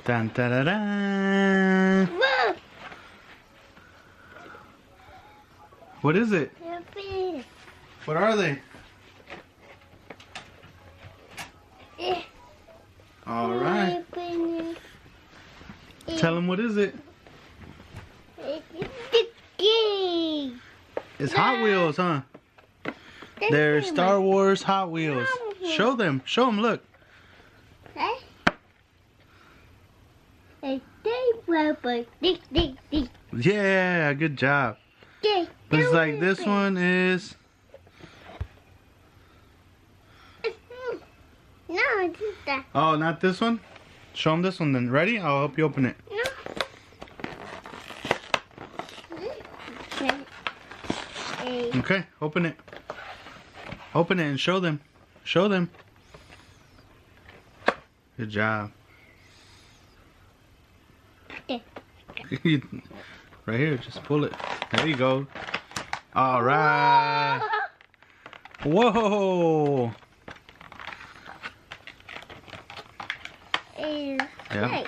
Dun, da, da, da. Whoa! What is it? Happy. What are they? All right. Tell them what is it? It's Hot Wheels, huh? They're Star Wars Hot Wheels. Show them. Show them. Look. Yeah, good job. Looks like this one is. No, it's that. Oh, not this one? Show them this one then. Ready? I'll help you open it. No. Okay, open it. Open it and show them. Show them. Good job. Right here, just pull it. There you go. All right. Whoa. Yeah.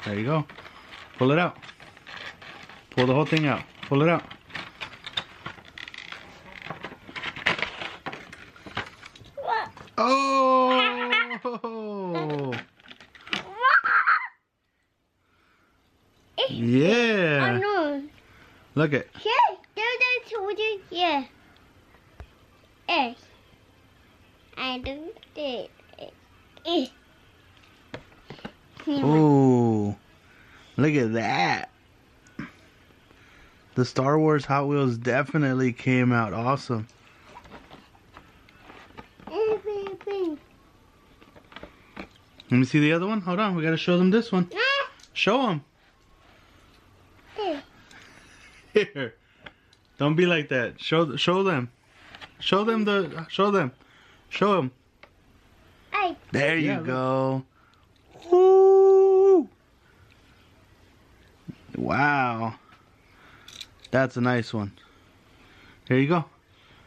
There you go. Pull it out. Pull the whole thing out. Pull it out. Oh! Yeah. Look it. Yeah. I do it. Ooh. Look at that. The Star Wars Hot Wheels definitely came out awesome. Let me see the other one. Hold on, we gotta show them this one. Show them. Here. Don't be like that. Show them. Show them Show them. Show them. There you go. Woo! Wow. That's a nice one. Here you go.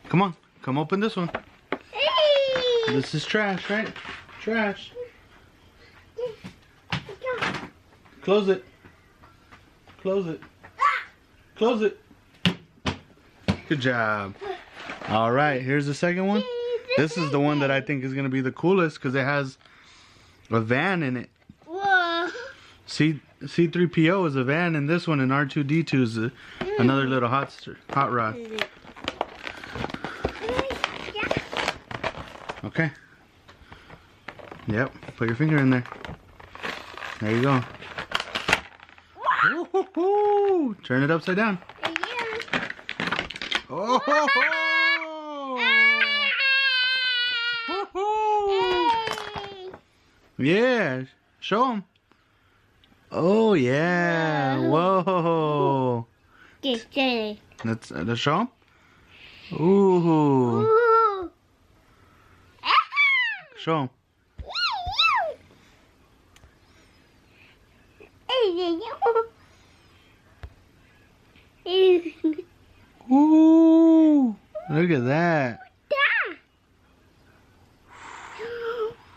Come on. Come open this one. This is trash, right? Trash. Close it. Close it. Close it. Good job. All right, here's the second one. This is the one that I think is going to be the coolest because it has a van in it. Whoa. C3PO is a van, and this one, and R2-D2 is another little hot rod. Okay. Yep. Put your finger in there. There you go. Woo-hoo-hoo. Turn it upside down. Oh! Ho, ho. Yeah. Show them. Oh yeah. Whoa. Let's show them. Ooh. Show them. Ooh. Look at that.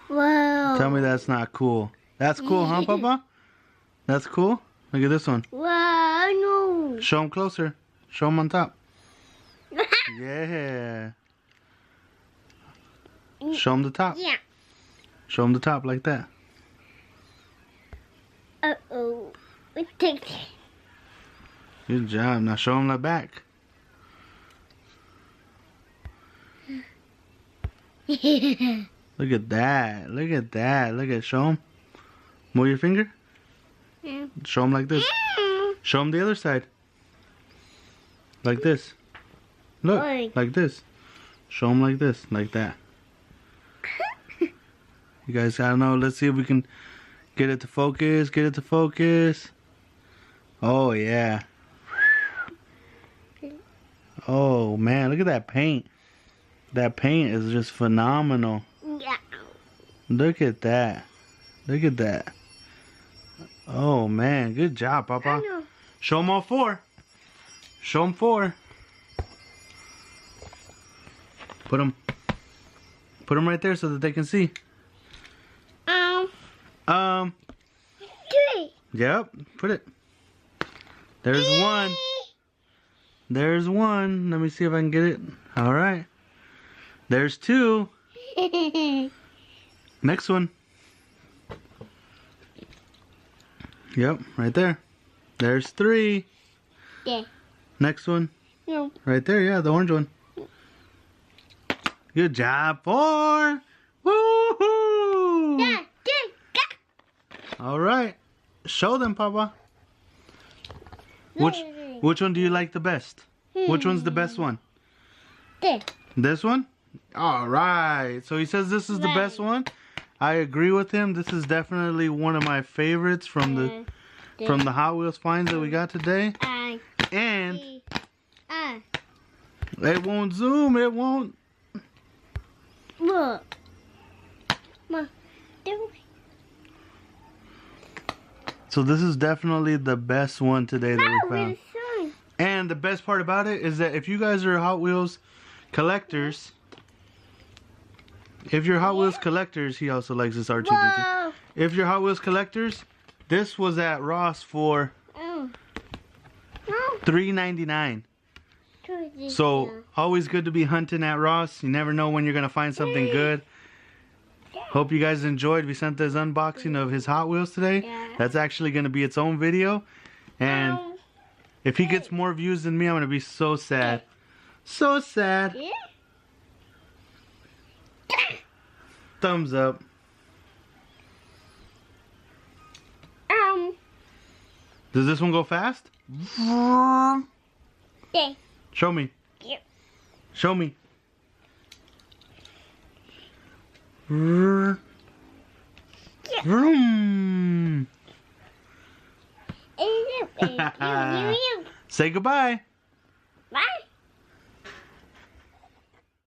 Wow. Tell me that's not cool. That's cool, huh, Papa? That's cool? Look at this one. Wow, no. Show them closer. Show them on top. Yeah. Show them the top. Yeah. Show them the top like that. Uh-oh. Take Good job. Now show them the back. Look at that. Look at that. Look at, show them. Move your finger. Yeah. Show them like this. Show them the other side. Like this. Look, like this. Show them like this, like that. You guys gotta know. Let's see if we can get it to focus. Get it to focus. Oh, yeah. Oh, man. Look at that paint. That paint is just phenomenal. Yeah. Look at that. Look at that. Oh, man. Good job, Papa. Show them all four. Show them four. Put them right there so that they can see. Yep, put it. There's one. There's one. Let me see if I can get it. All right. There's two. Next one. Yep, right there. There's three. Yeah. Next one. No. Right there, yeah, the orange one. Good job. 4. Woohoo! Yeah. All right. Show them, Papa. Which one do you like the best? Which one's the best one? This. This one? All right. So he says this is the best one. I agree with him. This is definitely one of my favorites from the Hot Wheels finds that we got today. And it won't zoom. It won't. Look. Mom, So this is definitely the best one today that we found. And the best part about it is that if you guys are Hot Wheels collectors, he also likes this R2-D2. Whoa. If you're Hot Wheels collectors, this was at Ross for $3.99. So always good to be hunting at Ross. You never know when you're gonna find something good. Hope you guys enjoyed Vicente's unboxing of his Hot Wheels today. Yeah. That's actually gonna be its own video. And if he gets more views than me, I'm gonna be so sad. So sad. Yeah. Thumbs up. Does this one go fast? Yeah. Show me. Yep. Show me. Vroom. Say goodbye.